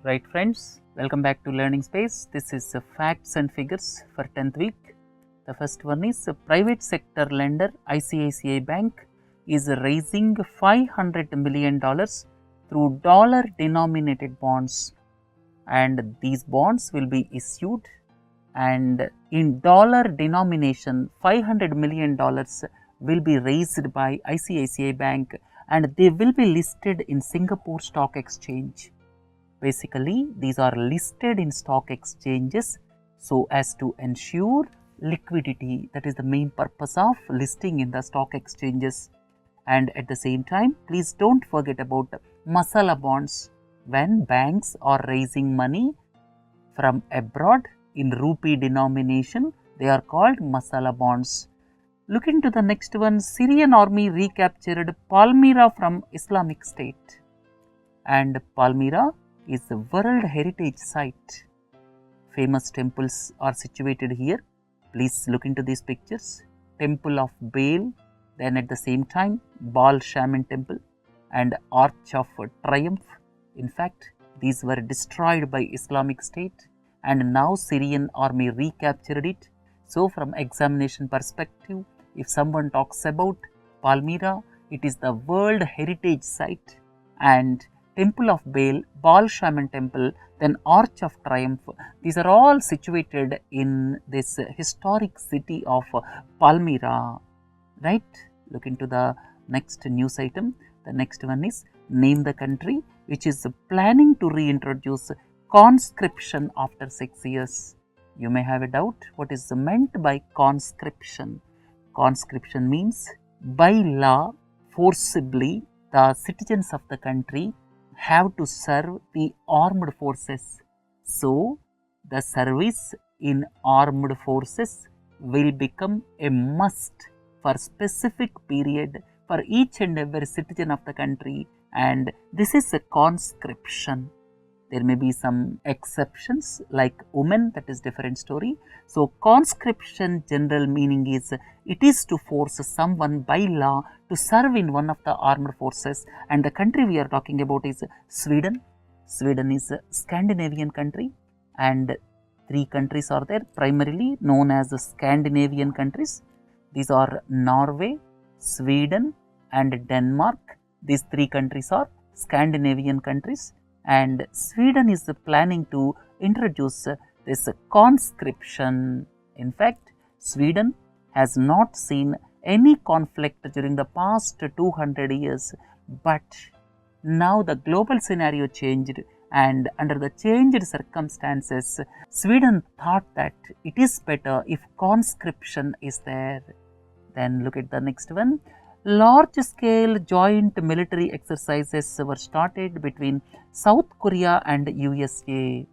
Right friends, welcome back to Learning Space. This is facts and figures for 10th week. The first one is private sector lender ICICI Bank is raising $500 million through dollar denominated bonds, and these bonds will be issued, and in dollar denomination $500 million will be raised by ICICI Bank, and they will be listed in Singapore Stock Exchange. Basically, these are listed in stock exchanges so as to ensure liquidity. That is the main purpose of listing in the stock exchanges. And at the same time, please don't forget about masala bonds. When banks are raising money from abroad in rupee denomination, they are called masala bonds. Look into the next one. Syrian army recaptured Palmyra from Islamic State, and Palmyra is a World Heritage Site. Famous temples are situated here. Please look into these pictures. Temple of Baal, then at the same time Baal Shaman Temple and Arch of Triumph. In fact, these were destroyed by Islamic State and now Syrian army recaptured it. So from examination perspective, if someone talks about Palmyra, it is the World Heritage Site, and Temple of Baal, Baal Shaman Temple, then Arch of Triumph. These are all situated in this historic city of Palmyra, right? Look into the next news item. The next one is name the country which is planning to reintroduce conscription after 6 years. You may have a doubt what is meant by conscription. Conscription means by law, forcibly, the citizens of the country have to serve the armed forces. So, the service in armed forces will become a must for specific period for each and every citizen of the country, and this is a conscription. There may be some exceptions like women, that is different story. So, conscription general meaning is it is to force someone by law to serve in one of the armed forces, and the country we are talking about is Sweden. Sweden is a Scandinavian country, and 3 countries are there primarily known as the Scandinavian countries. These are Norway, Sweden and Denmark. These 3 countries are Scandinavian countries, and Sweden is planning to introduce this conscription. In fact, Sweden has not seen any conflict during the past 200 years, but now the global scenario changed, and under the changed circumstances, Sweden thought that it is better if conscription is there. Then look at the next one. Large-scale joint military exercises were started between South Korea and USA.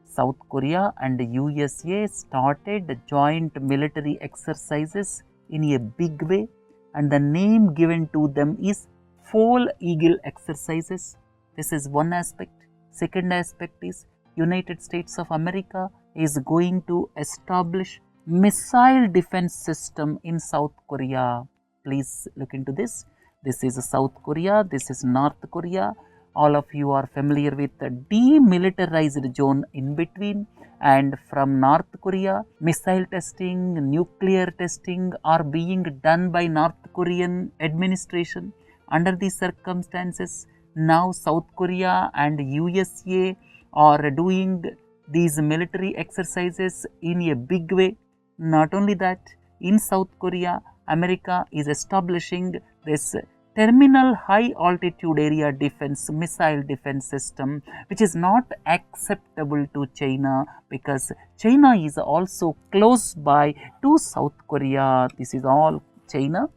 South Korea and USA started joint military exercises in a big way, and the name given to them is Fall Eagle exercises. This is one aspect. Second aspect is United States of America is going to establish missile defense system in South Korea. Please look into this. This is South Korea, this is North Korea. All of you are familiar with the demilitarized zone in between, and from North Korea, missile testing, nuclear testing are being done by North Korean administration. Under these circumstances, now South Korea and USA are doing these military exercises in a big way. Not only that, in South Korea, America is establishing this terminal high altitude area defense missile defense system, which is not acceptable to China because China is also close by to South Korea. This is all China.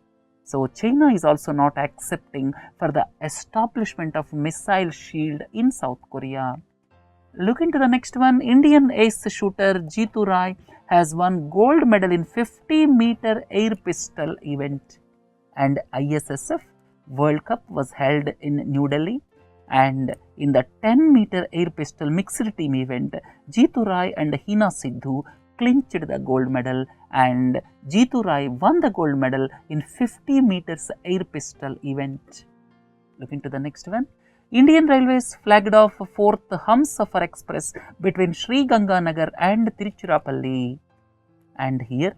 So, China is also not accepting for the establishment of missile shield in South Korea. Look into the next one. Indian ace shooter Jeetu Rai has won gold medal in 50-meter air pistol event, and ISSF World Cup was held in New Delhi, and in the 10-meter air pistol mixed team event, Jeetu Rai and Hina Sidhu clinched the gold medal, and Jeetu Rai won the gold medal in 50 meters air pistol event. Look into the next one. Indian Railways flagged off 4th Humsafar Express between Sri Ganganagar and Tiruchirappalli. And here,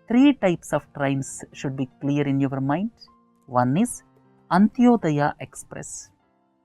3 types of trains should be clear in your mind. One is Antyodaya Express.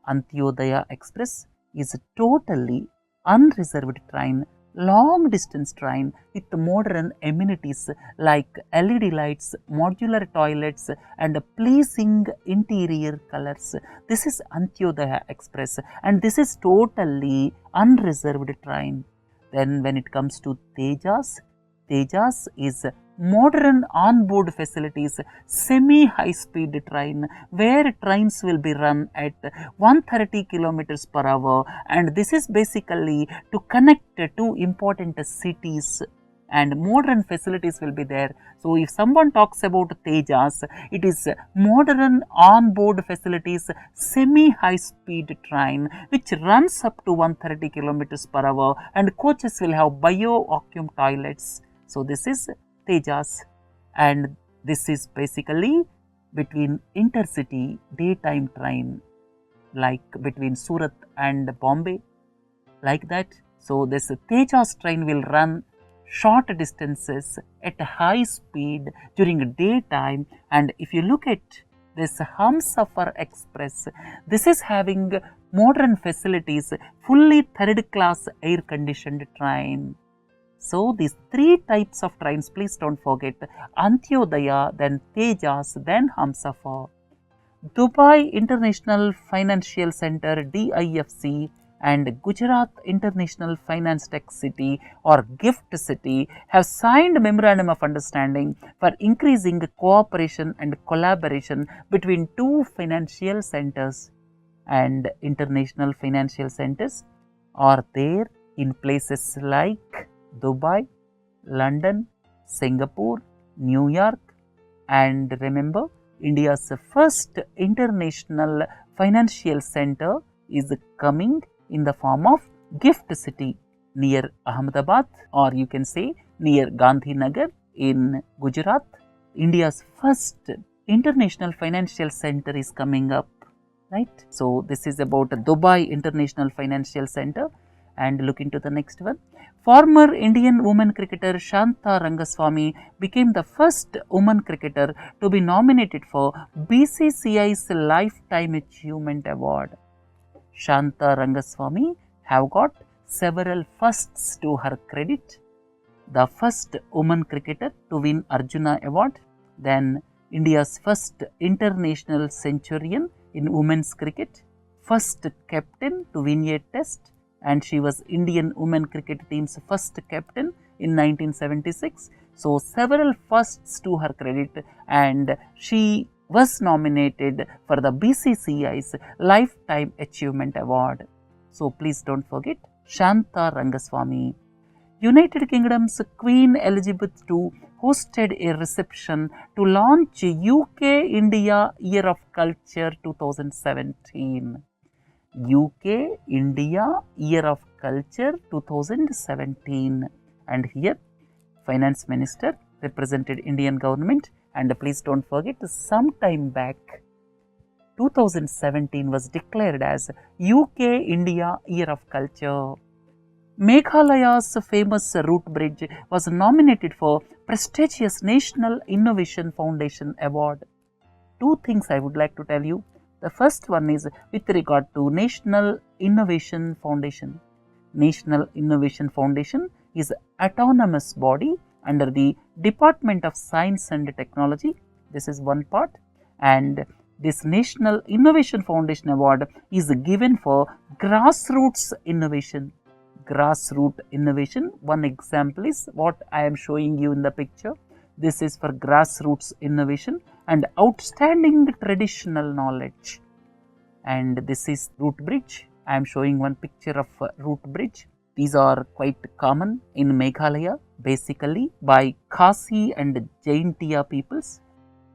Antyodaya Express is a totally unreserved train, long distance train with modern amenities like LED lights, modular toilets and pleasing interior colors. This is Antyodaya Express and this is totally unreserved train. Then when it comes to Tejas, Tejas is modern on-board facilities, semi-high speed train where trains will be run at 130 kilometers per hour, and this is basically to connect two important cities and modern facilities will be there. So, if someone talks about Tejas, it is modern on-board facilities, semi-high speed train which runs up to 130 kilometers per hour and coaches will have bio-vacuum toilets. So, this is Tejas and this is basically between intercity daytime train like between Surat and Bombay like that. So, this Tejas train will run short distances at a high speed during daytime, and if you look at this Humsafar Express, this is having modern facilities, fully third class air conditioned train. So, these 3 types of trains, please don't forget, Antyodaya, then Tejas, then Humsafar. Dubai International Financial Center DIFC and Gujarat International Finance Tech City or GIFT City have signed Memorandum of Understanding for increasing cooperation and collaboration between 2 financial centers. And international financial centers are there in places like Dubai, London, Singapore, New York, and remember India's first international financial center is coming in the form of GIFT City near Ahmedabad, or you can say near Gandhinagar in Gujarat. India's first international financial center is coming up, right? So, this is about Dubai International Financial Center. And look into the next one. Former Indian women cricketer Shanta Rangaswamy became the first woman cricketer to be nominated for BCCI's Lifetime Achievement Award. Shanta Rangaswamy have got several firsts to her credit. The first woman cricketer to win Arjuna Award, then India's first international centurion in women's cricket, first captain to win a test, and she was Indian women cricket team's first captain in 1976. So, several firsts to her credit and she was nominated for the BCCI's Lifetime Achievement Award. So, please don't forget Shanta Rangaswamy. United Kingdom's Queen Elizabeth II hosted a reception to launch UK India Year of Culture 2017. UK India Year of Culture 2017, and here Finance Minister represented Indian government, and please don't forget some time back 2017 was declared as UK India Year of Culture. Meghalaya's famous route bridge was nominated for prestigious National Innovation Foundation Award. 2 things I would like to tell you. The first one is with regard to National Innovation Foundation. National Innovation Foundation is an autonomous body under the Department of Science and Technology. This is one part, and this National Innovation Foundation Award is given for grassroots innovation. Grassroots innovation, one example is what I am showing you in the picture. This is for grassroots innovation and outstanding traditional knowledge. And this is route bridge. I am showing one picture of route bridge. These are quite common in Meghalaya, basically by Khasi and Jaintia peoples.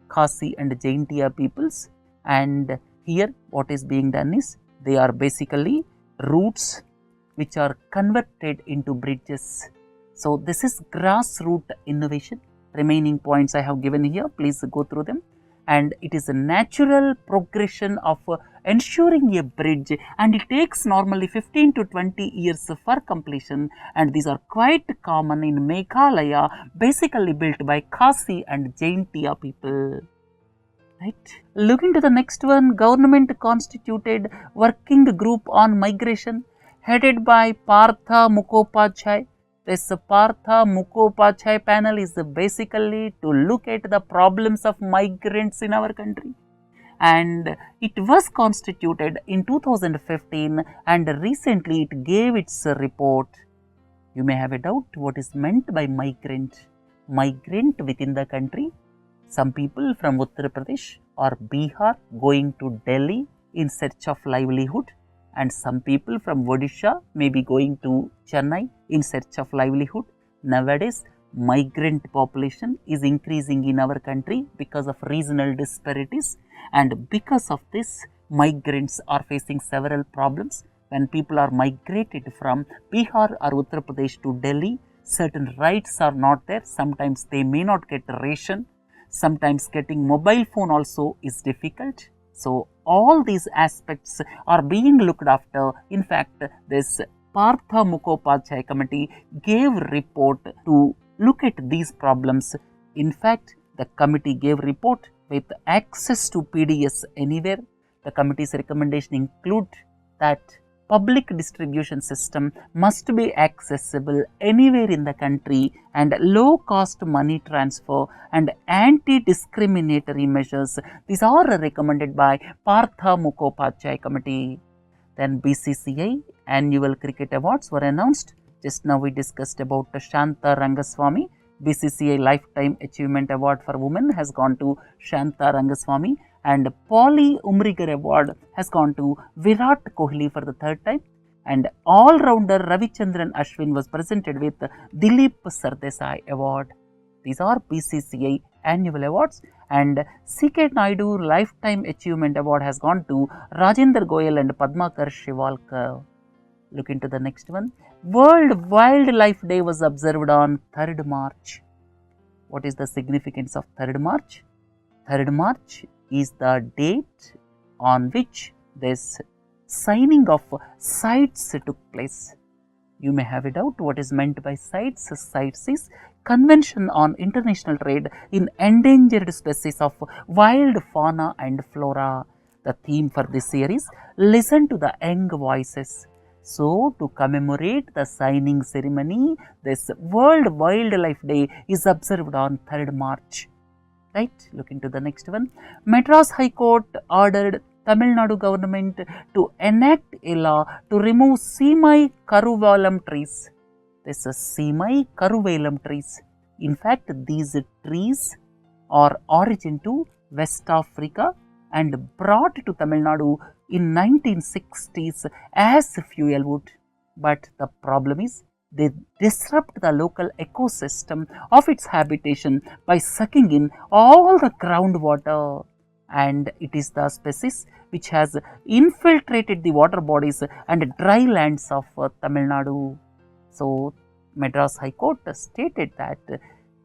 Khasi and Jaintia peoples. And here what is being done is they are basically routes which are converted into bridges. So, this is grassroots innovation. Remaining points I have given here, please go through them. and it is a natural progression of ensuring a bridge, and it takes normally 15 to 20 years for completion, and these are quite common in Meghalaya, basically built by Khasi and Jaintia people. Right. Looking to the next one, government constituted working group on migration headed by Partha Mukhopadhyay. This Partha Mukhopadhyay panel is basically to look at the problems of migrants in our country, and it was constituted in 2015, and recently it gave its report. You may have a doubt what is meant by migrant. Migrant within the country. Some people from Uttar Pradesh or Bihar going to Delhi in search of livelihood, and some people from Odisha may be going to Chennai in search of livelihood. Nowadays, migrant population is increasing in our country because of regional disparities, and because of this, migrants are facing several problems. When people are migrated from Bihar or Uttar Pradesh to Delhi, certain rights are not there. Sometimes they may not get ration. Sometimes getting mobile phone also is difficult. So, all these aspects are being looked after. In fact, this Partha Mukhopadhyay committee gave report to look at these problems. In fact, the committee gave report with access to PDS anywhere. The committee's recommendation include that public distribution system must be accessible anywhere in the country, and low cost money transfer and anti-discriminatory measures. These are recommended by Partha Mukhopadhyay committee. Then BCCI annual cricket awards were announced. Just now we discussed about Shanta Rangaswamy. BCCI Lifetime Achievement Award for Women has gone to Shanta Rangaswamy, and Polly Umrigar Award has gone to Virat Kohli for the third time, and all-rounder Ravichandran Ashwin was presented with Dilip Sardesai Award. These are BCCI annual awards, and CK Naidu Lifetime Achievement Award has gone to Rajendra Goyal and Padmakar Shivalkar. Look into the next one. World Wildlife Day was observed on 3rd March. What is the significance of 3rd March? 3rd March is the date on which this signing of CITES took place. You may have a doubt what is meant by CITES. CITES is Convention on International Trade in Endangered Species of Wild Fauna and Flora. The theme for this year is Listen to the Young Voices. So, to commemorate the signing ceremony, this World Wildlife Day is observed on 3rd March. Right? Look into the next one. Madras High Court ordered Tamil Nadu government to enact a law to remove Simai Karuvalam trees. This is Simai Karuvalam trees. In fact, these trees are origin to West Africa and brought to Tamil Nadu in 1960s as fuel wood. But the problem is they disrupt the local ecosystem of its habitation by sucking in all the groundwater, and it is the species which has infiltrated the water bodies and dry lands of Tamil Nadu. So, Madras High Court stated that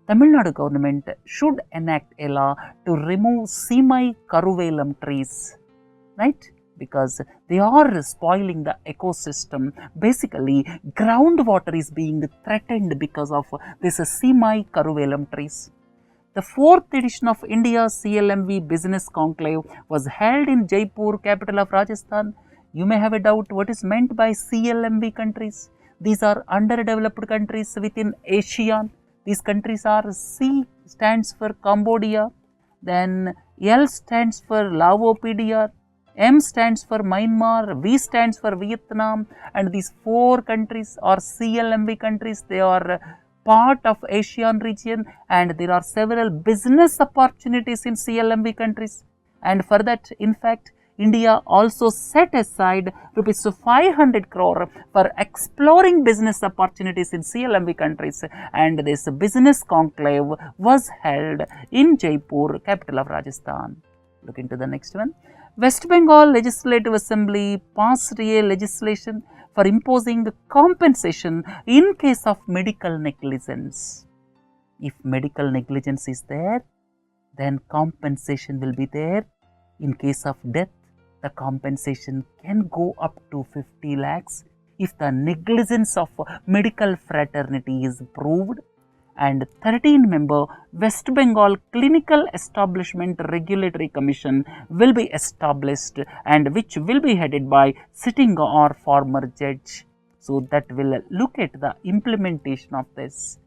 Tamil Nadu government should enact a law to remove Simai Karuvalam trees, right? Because they are spoiling the ecosystem. Basically, groundwater is being threatened because of this Simai Karuvalam trees. The 4th edition of India's CLMB Business Conclave was held in Jaipur, capital of Rajasthan. You may have a doubt what is meant by CLMB countries. These are underdeveloped countries within ASEAN. These countries are C stands for Cambodia, then L stands for Laos, M stands for Myanmar, V stands for Vietnam, and these 4 countries are CLMB countries. They are part of ASEAN region, and there are several business opportunities in CLMB countries. And for that, in fact, India also set aside rupees 500 crore for exploring business opportunities in CLMB countries, and this business conclave was held in Jaipur, capital of Rajasthan. Look into the next one. West Bengal Legislative Assembly passed a legislation for imposing compensation in case of medical negligence. If medical negligence is there, then compensation will be there. In case of death, the compensation can go up to 50 lakhs if the negligence of medical fraternity is proved. And 13-member West Bengal Clinical Establishment Regulatory Commission will be established, and which will be headed by sitting or former judge. So that will look at the implementation of this.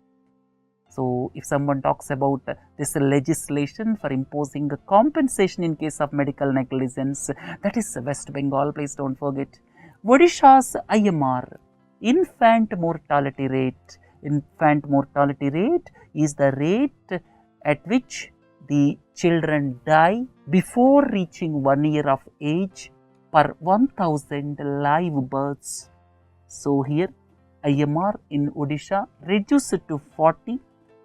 So if someone talks about this legislation for imposing a compensation in case of medical negligence, that is West Bengal, please don't forget. Odisha's IMR, infant mortality rate. Infant mortality rate is the rate at which the children die before reaching 1 year of age per 1000 live births. So here IMR in Odisha reduced to 40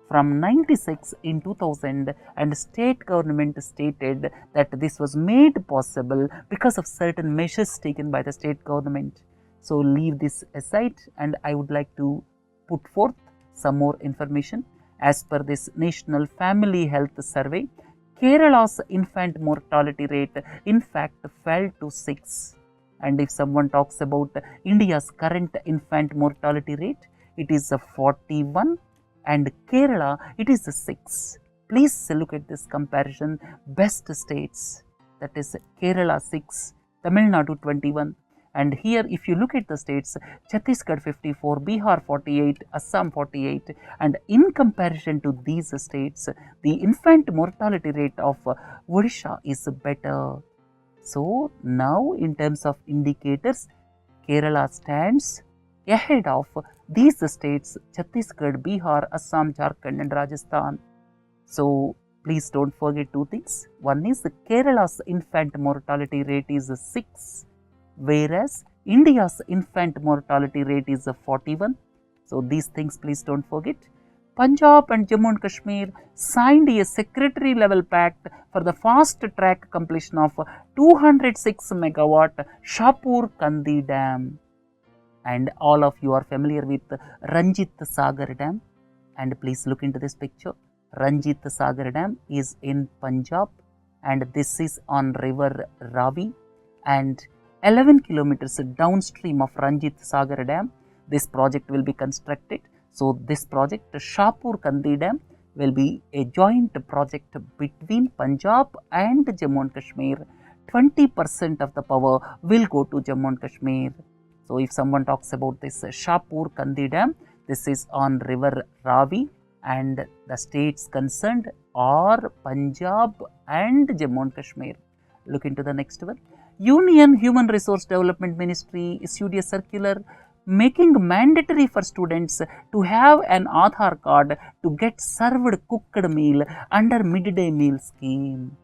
from 96 in 2000, and state government stated that this was made possible because of certain measures taken by the state government. So leave this aside, and I would like to put forth some more information. As per this National Family Health Survey, Kerala's infant mortality rate in fact fell to 6. And if someone talks about India's current infant mortality rate, it is 41, and Kerala it is 6. Please look at this comparison. Best states, that is Kerala 6, Tamil Nadu 21. And here if you look at the states, Chhattisgarh 54, Bihar 48, Assam 48, and in comparison to these states, the infant mortality rate of Odisha is better. So now in terms of indicators, Kerala stands ahead of these states, Chhattisgarh, Bihar, Assam, Jharkhand and Rajasthan. So please don't forget two things. One is Kerala's infant mortality rate is 6. Whereas India's infant mortality rate is 41. So these things please don't forget. Punjab and Jammu and Kashmir signed a secretary level pact for the fast track completion of 206 megawatt Shahpur Kandi Dam. And all of you are familiar with Ranjit Sagar Dam, and please look into this picture. Ranjit Sagar Dam is in Punjab, and this is on river Ravi, and 11 kilometers downstream of Ranjit Sagar Dam, this project will be constructed. So this project, Shahpur Kandi Dam, will be a joint project between Punjab and Jammu and Kashmir. 20% of the power will go to Jammu and Kashmir. So if someone talks about this Shahpur Kandi Dam, this is on river Ravi, and the states concerned are Punjab and Jammu and Kashmir. Look into the next one. Union Human Resource Development Ministry issued a circular making mandatory for students to have an Aadhaar card to get served cooked meal under midday meal scheme.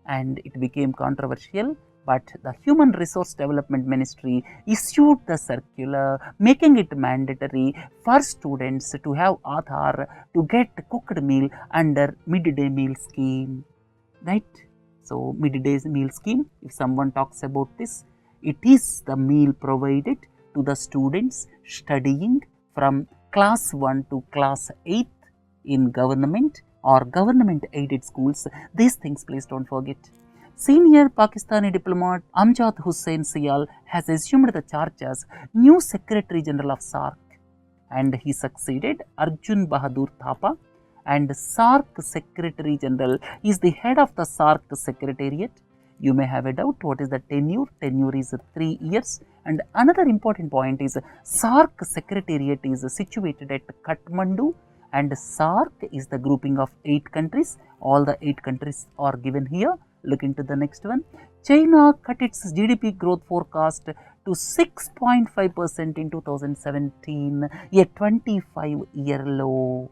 And it became controversial, but the Human Resource Development Ministry issued the circular making it mandatory for students to have Aadhaar to get cooked meal under midday meal scheme, right? So midday meal scheme, if someone talks about this, it is the meal provided to the students studying from class 1 to class 8 in government or government aided schools. These things please don't forget. Senior Pakistani diplomat Amjad Hussain Sial has assumed the charge as new Secretary General of SAARC, and he succeeded Arjun Bahadur Thapa. And SAARC Secretary General is the head of the SAARC Secretariat. You may have a doubt what is the tenure. Tenure is 3 years. And another important point is SAARC Secretariat is situated at Kathmandu, and SAARC is the grouping of 8 countries. All the 8 countries are given here. Look into the next one. China cut its GDP growth forecast to 6.5% in 2017, a 25-year low.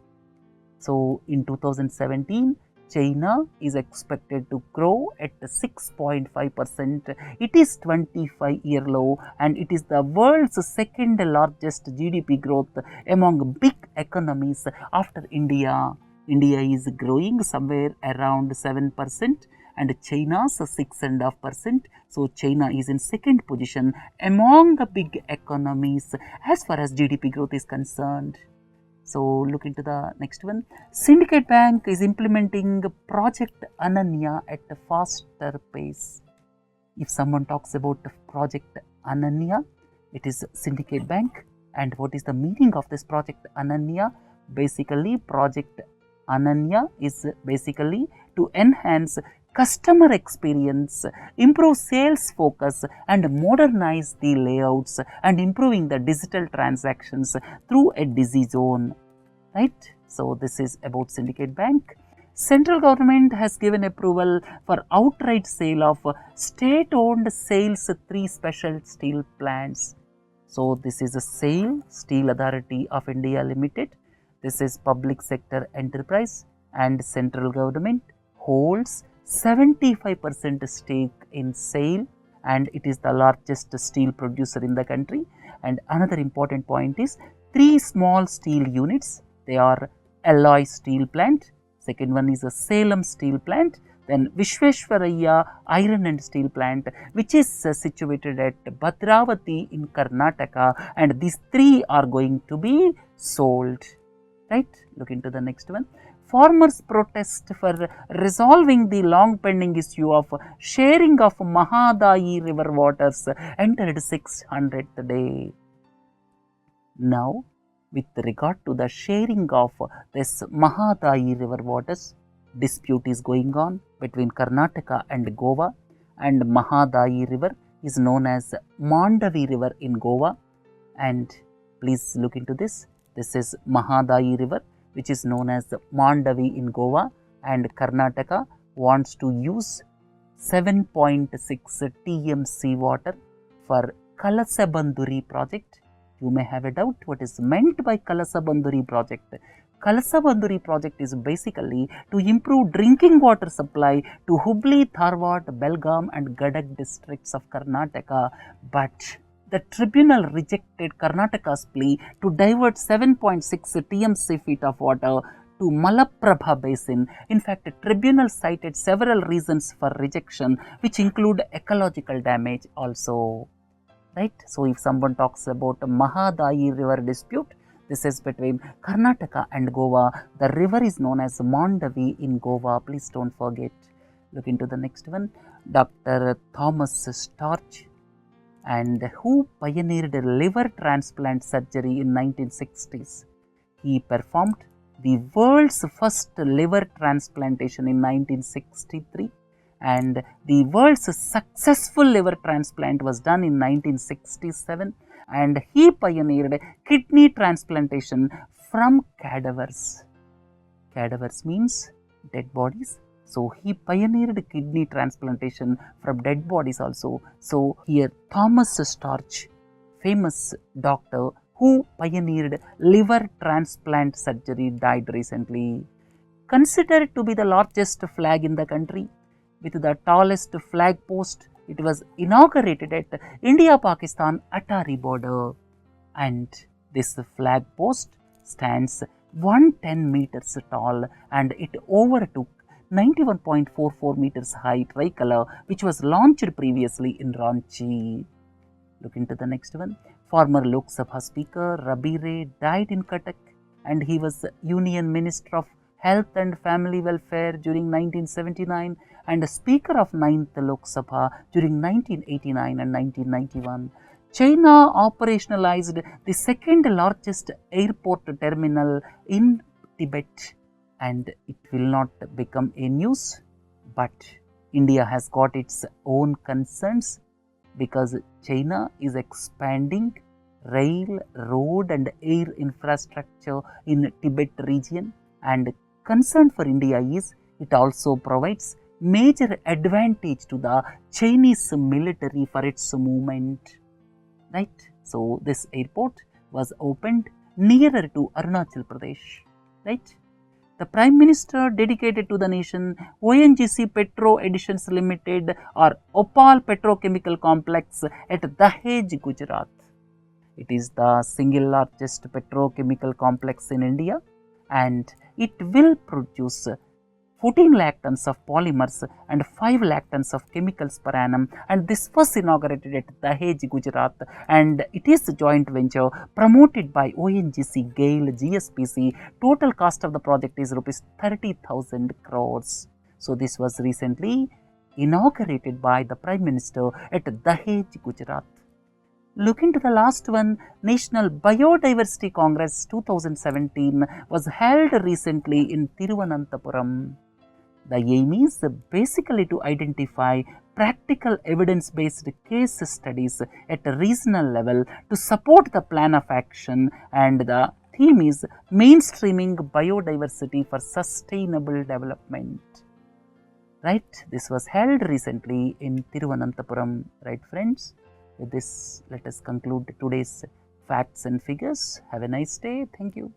So in 2017, China is expected to grow at 6.5%. It is 25-year low, and it is the world's second largest GDP growth among big economies after India. India is growing somewhere around 7% and China's 6.5%. So China is in second position among the big economies as far as GDP growth is concerned. So look into the next one. Syndicate Bank is implementing Project Ananya at a faster pace. If someone talks about Project Ananya, it is Syndicate Bank. And what is the meaning of this Project Ananya? Basically, Project Ananya is basically to enhance customer experience, improve sales focus, and modernize the layouts and improving the digital transactions through a dizzy zone, right? So this is about Syndicate Bank. Central government has given approval for outright sale of state-owned sales 3 special steel plants. So this is a SAIL, Steel Authority of India Limited. This is public sector enterprise, and central government holds 75% stake in SAIL, and it is the largest steel producer in the country. And another important point is 3 small steel units. They are Alloy Steel Plant, second one is a Salem Steel Plant, then Vishveshwaraya Iron and Steel Plant, which is situated at Bhadravati in Karnataka, and these 3 are going to be sold, right? Look into the next one. Farmers protest for resolving the long pending issue of sharing of Mahadayi river waters entered 600th day. Now, with regard to the sharing of this Mahadayi river waters, dispute is going on between Karnataka and Goa, and Mahadayi river is known as Mandavi river in Goa. And please look into this. This is Mahadayi river, which is known as Mandavi in Goa, and Karnataka wants to use 7.6 TMC water for Kalasabanduri project. You may have a doubt what is meant by Kalasabanduri project. Kalasabanduri project is basically to improve drinking water supply to Hubli, Dharwad, Belgaum and Gadag districts of Karnataka, but the tribunal rejected Karnataka's plea to divert 7.6 TMC feet of water to Malaprabha basin. In fact, the tribunal cited several reasons for rejection, which include ecological damage also, right? So if someone talks about Mahadayi river dispute, this is between Karnataka and Goa. The river is known as Mandavi in Goa. Please don't forget. Look into the next one. Dr. Thomas Storch, and who pioneered liver transplant surgery in 1960s. He performed the world's first liver transplantation in 1963, and the world's successful liver transplant was done in 1967, and he pioneered kidney transplantation from cadavers. Cadavers means dead bodies. So he pioneered kidney transplantation from dead bodies also. So here Thomas Storch, famous doctor who pioneered liver transplant surgery, died recently. Considered to be the largest flag in the country, with the tallest flag post, it was inaugurated at India-Pakistan Atari border, and this flag post stands 110 meters tall, and it overtook 91.44 meters high tricolor, which was launched previously in Ranchi. Look into the next one. Former Lok Sabha Speaker Rabi Ray died in Cuttack, and he was Union Minister of Health and Family Welfare during 1979 and Speaker of 9th Lok Sabha during 1989 and 1991. China operationalized the second largest airport terminal in Tibet, and it will not become a news, but India has got its own concerns because China is expanding rail, road and air infrastructure in Tibet region, and concern for India is it also provides major advantage to the Chinese military for its movement, right? So this airport was opened nearer to Arunachal Pradesh, right? The Prime Minister dedicated to the nation ONGC Petro Editions Limited or Opal Petrochemical Complex at Dahej, Gujarat. It is the single largest petrochemical complex in India, and it will produce 14 lakh tons of polymers and 5 lakh tons of chemicals per annum, and this was inaugurated at Dahej, Gujarat, and it is a joint venture promoted by ONGC, GAIL, GSPC. Total cost of the project is rupees 30,000 crores. So, this was recently inaugurated by the Prime Minister at Dahej, Gujarat. Looking to the last one, National Biodiversity Congress 2017 was held recently in Thiruvananthapuram. The aim is basically to identify practical evidence-based case studies at a regional level to support the plan of action, and the theme is mainstreaming biodiversity for sustainable development. Right, this was held recently in Thiruvananthapuram, right friends. With this, let us conclude today's facts and figures. Have a nice day. Thank you.